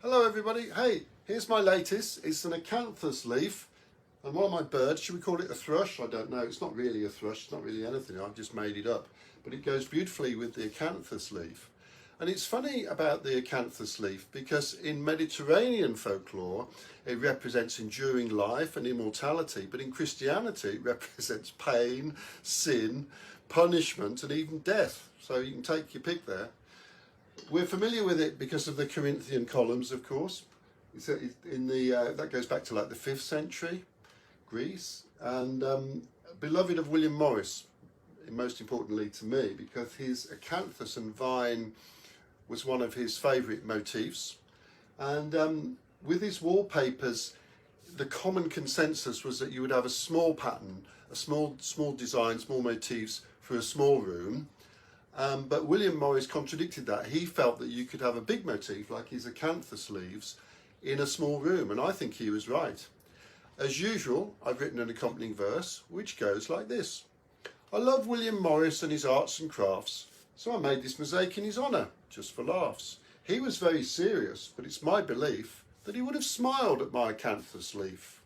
Hello everybody, hey, here's my latest. It's an acanthus leaf and one of my birds, should we call it a thrush? I don't know, it's not really a thrush, it's not really anything, I've just made it up. But it goes beautifully with the acanthus leaf. And it's funny about the acanthus leaf because in Mediterranean folklore it represents enduring life and immortality, but in Christianity it represents pain, sin, punishment and even death. So you can take your pick there. We're familiar with it because of the Corinthian columns, of course. That goes back to like the 5th century, Greece, and beloved of William Morris, most importantly to me, because his acanthus and vine was one of his favourite motifs. And with his wallpapers, the common consensus was that you would have a small pattern, a small design, small motifs for a small room. But William Morris contradicted that. He felt that you could have a big motif, like his acanthus leaves, in a small room, and I think he was right. As usual, I've written an accompanying verse, which goes like this. I love William Morris and his arts and crafts, so I made this mosaic in his honour, just for laughs. He was very serious, but it's my belief that he would have smiled at my acanthus leaf.